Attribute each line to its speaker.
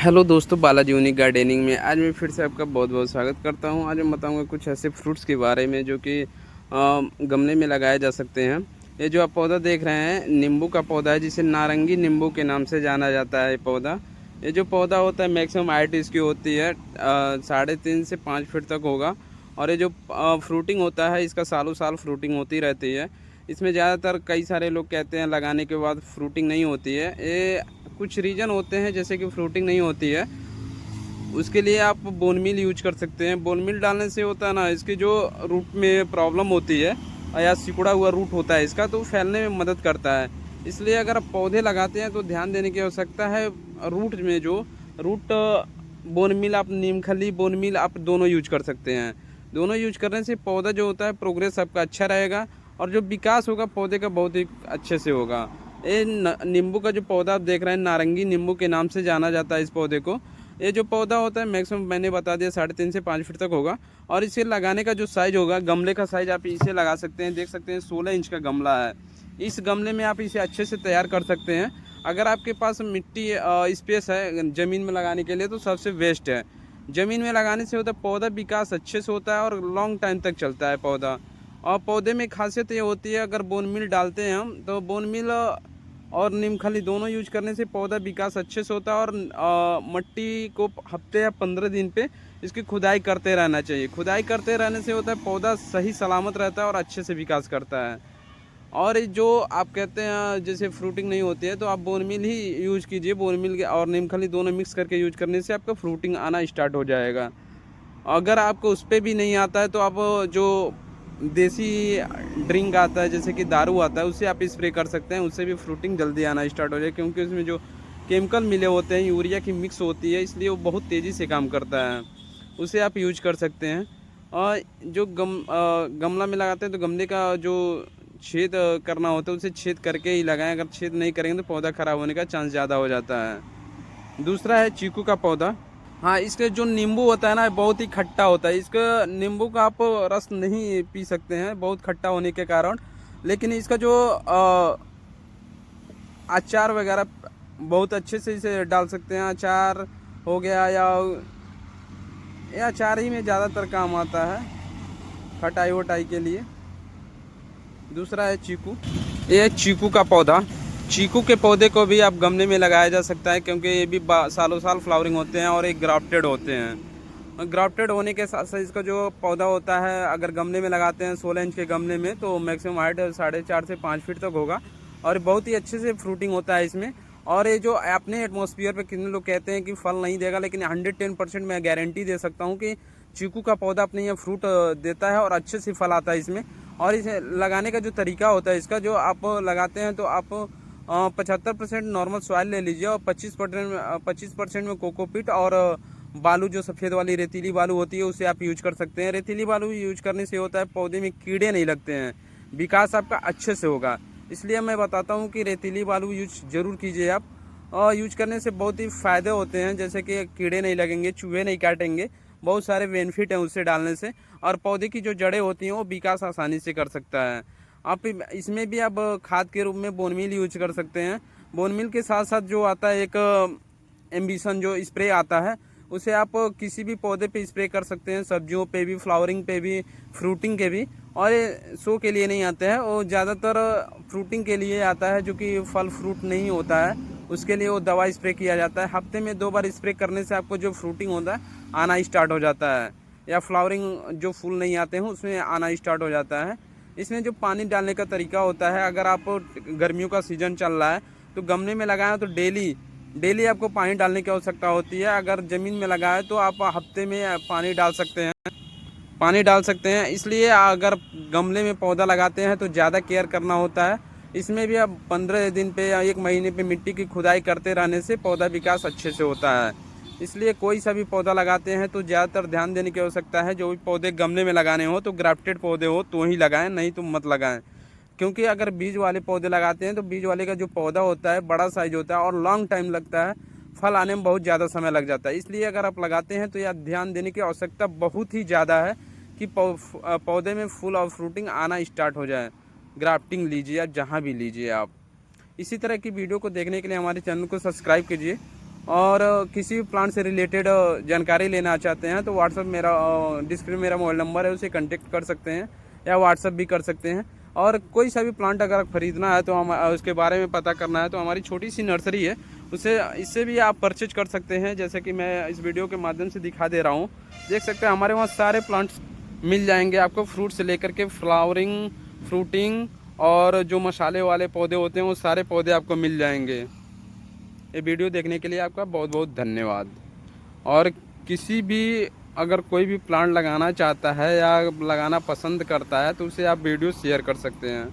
Speaker 1: Hello दोस्तों, Balaji unique gardening में आज मैं फिर से आपका बहुत बहुत स्वागत करता हूं। आज मैं बताऊंगा कुछ ऐसे फ्रूट्स के बारे में जो कि गमले में लगाए जा सकते हैं। ये जो आप पौधा देख रहे हैं नींबू का पौधा है, जिसे नारंगी नींबू के नाम से जाना जाता है। ये पौधा जो पौधा होता है मैक्सिमम हाइट इसकी होती है 3.5 से 5 फीट तक होगा। और ये जो फ्रूटिंग होता है इसका सालों साल फ्रूटिंग होती रहती है। इसमें ज़्यादातर कई सारे लोग कहते हैं लगाने के बाद फ्रूटिंग नहीं होती है। ये कुछ रीज़न होते हैं जैसे कि फ्रूटिंग नहीं होती है, उसके लिए आप बोन मील यूज कर सकते हैं। बोन मील डालने से होता है ना, इसकी जो रूट में प्रॉब्लम होती है या सिकुड़ा हुआ रूट होता है इसका, तो फैलने में मदद करता है। इसलिए अगर आप पौधे लगाते हैं तो ध्यान देने की आवश्यकता है। रूट में जो रूट बोन मील, आप नीमखली बोन मील आप दोनों यूज कर सकते हैं। दोनों यूज करने से पौधा जो होता है प्रोग्रेस आपका अच्छा रहेगा और जो विकास होगा पौधे का बहुत ही अच्छे से होगा। ये नींबू का जो पौधा आप देख रहे हैं नारंगी नींबू के नाम से जाना जाता है इस पौधे को। ये जो पौधा होता है मैक्सिमम मैंने बता दिया 3.5 से 5 फीट तक होगा। और इसे लगाने का जो साइज़ होगा, गमले का साइज़ आप इसे लगा सकते हैं। देख सकते हैं 16 इंच का गमला है। इस गमले में आप इसे अच्छे से तैयार कर सकते हैं। अगर आपके पास मिट्टी स्पेस है ज़मीन में लगाने के लिए तो सबसे बेस्ट है। ज़मीन में लगाने से होता है पौधा विकास अच्छे से होता है और लॉन्ग टाइम तक चलता है पौधा। और पौधे में खासियत ये होती है, अगर बोन मील डालते हैं हम तो बोन मील और नीमखली दोनों यूज करने से पौधा विकास अच्छे से होता है। और मिट्टी को हफ्ते या 15 दिन पे इसकी खुदाई करते रहना चाहिए। खुदाई करते रहने से होता है पौधा सही सलामत रहता है और अच्छे से विकास करता है। और जो आप कहते हैं जैसे फ्रूटिंग नहीं होती है तो आप बोन मील ही यूज कीजिए। बोन मील और नीमखली दोनों मिक्स करके यूज करने से आपका फ्रूटिंग आना स्टार्ट हो जाएगा। अगर आपको उस पर भी नहीं आता है तो आप जो देसी ड्रिंक आता है जैसे कि दारू आता है उससे आप स्प्रे कर सकते हैं। उससे भी फ्रूटिंग जल्दी आना स्टार्ट हो जाए, क्योंकि उसमें जो केमिकल मिले होते हैं यूरिया की मिक्स होती है, इसलिए वो बहुत तेज़ी से काम करता है। उसे आप यूज कर सकते हैं। और जो गमला में लगाते हैं तो गमले का जो छेद करना होता है उसे छेद करके ही लगाएं। अगर छेद नहीं करेंगे तो पौधा ख़राब होने का चांस ज़्यादा हो जाता है। दूसरा है चीकू का पौधा। हाँ, इसके जो नींबू होता है ना बहुत ही खट्टा होता है। इसका नींबू का आप रस नहीं पी सकते हैं बहुत खट्टा होने के कारण। लेकिन इसका जो अचार वगैरह बहुत अच्छे से इसे डाल सकते हैं। अचार हो गया या ये अचार ही में ज़्यादातर काम आता है खटाई वटाई के लिए। दूसरा है चीकू। ये है चीकू का पौधा। चीकू के पौधे को भी आप गमले में लगाया जा सकता है, क्योंकि ये भी सालों साल फ्लावरिंग होते हैं और एक ग्राफ्टेड होते हैं। ग्राफ्टेड होने के साथ साथ इसका जो पौधा होता है अगर गमले में लगाते हैं 16 इंच के गमले में तो मैक्सिमम हाइट 4.5 से 5 फीट तक होगा और बहुत ही अच्छे से फ्रूटिंग होता है इसमें। और ये जो अपने एटमॉस्फेयर पे कितने लोग कहते हैं कि फल नहीं देगा, लेकिन 110% मैं गारंटी दे सकता हूँ कि चीकू का पौधा अपने यहाँ फ्रूट देता है और अच्छे से फल आता है इसमें। और इसे लगाने का जो तरीका होता है इसका, जो आप लगाते हैं तो आप 75% नॉर्मल सॉइल ले लीजिए और 25% में कोकोपीट और बालू जो सफ़ेद वाली रेतीली बालू होती है उसे आप यूज कर सकते हैं। रेतीली बालू यूज करने से होता है पौधे में कीड़े नहीं लगते हैं, विकास आपका अच्छे से होगा। इसलिए मैं बताता हूँ कि रेतीली बालू यूज ज़रूर कीजिए आप। और यूज करने से बहुत ही फ़ायदे होते हैं, जैसे कि कीड़े नहीं लगेंगे, चूहे नहीं काटेंगे, बहुत सारे बेनिफिट हैं उससे डालने से। और पौधे की जो जड़ें होती हैं वो विकास आसानी से कर सकता है। आप इसमें भी आप खाद के रूप में बोन मील यूज कर सकते हैं। बोन मील के साथ साथ जो आता है एक एम्बिशन जो स्प्रे आता है उसे आप किसी भी पौधे पे स्प्रे कर सकते हैं, सब्जियों पे भी, फ्लावरिंग पे भी, फ्रूटिंग के भी। और ये शो के लिए नहीं आते हैं, वो ज़्यादातर फ्रूटिंग के लिए आता है, जो कि फल फ्रूट नहीं होता है उसके लिए वो दवा स्प्रे किया जाता है। हफ्ते में 2 बार स्प्रे करने से आपको जो फ्रूटिंग होता है आना स्टार्ट हो जाता है, या फ्लावरिंग जो फूल नहीं आते हैं उसमें आना स्टार्ट हो जाता है। इसमें जो पानी डालने का तरीका होता है, अगर आप गर्मियों का सीज़न चल रहा है तो गमले में लगाएं तो डेली आपको पानी डालने की आवश्यकता होती है। अगर ज़मीन में लगाएं तो आप हफ्ते में पानी डाल सकते हैं। इसलिए अगर गमले में पौधा लगाते हैं तो ज़्यादा केयर करना होता है। इसमें भी आप 15 दिन पे या 1 महीने पे मिट्टी की खुदाई करते रहने से पौधा विकास अच्छे से होता है। इसलिए कोई सा भी पौधा लगाते हैं तो ज़्यादातर ध्यान देने की आवश्यकता है। जो भी पौधे गमले में लगाने हो तो ग्राफ्टेड पौधे हो तो ही लगाएं, नहीं तो मत लगाएं। क्योंकि अगर बीज वाले पौधे लगाते हैं तो बीज वाले का जो पौधा होता है बड़ा साइज होता है और लॉन्ग टाइम लगता है, फल आने में बहुत ज़्यादा समय लग जाता है। इसलिए अगर आप लगाते हैं तो यह ध्यान देने की आवश्यकता बहुत ही ज़्यादा है कि पौधे में फूल और फ्रूटिंग आना स्टार्ट हो जाए। ग्राफ्टिंग लीजिए या जहाँ भी लीजिए आप। इसी तरह की वीडियो को देखने के लिए हमारे चैनल को सब्सक्राइब कीजिए और किसी भी प्लांट से रिलेटेड जानकारी लेना चाहते हैं तो व्हाट्सअप मेरा डिस्क्रिप्शन में मेरा मोबाइल नंबर है, उसे कांटेक्ट कर सकते हैं या व्हाट्सअप भी कर सकते हैं। और कोई सा भी प्लांट अगर ख़रीदना है तो हम उसके बारे में पता करना है तो हमारी छोटी सी नर्सरी है, उसे इससे भी आप परचेज कर सकते हैं। जैसे कि मैं इस वीडियो के माध्यम से दिखा दे रहा हूँ, देख सकते हैं हमारे वहाँ सारे प्लांट्स मिल जाएंगे आपको, फ्रूट से लेकर के फ्लावरिंग, फ्रूटिंग और जो मसाले वाले पौधे होते हैं वो सारे पौधे आपको मिल जाएंगे। ये वीडियो देखने के लिए आपका बहुत बहुत धन्यवाद। और किसी भी अगर कोई भी प्लांट लगाना चाहता है या लगाना पसंद करता है तो उसे आप वीडियो शेयर कर सकते हैं।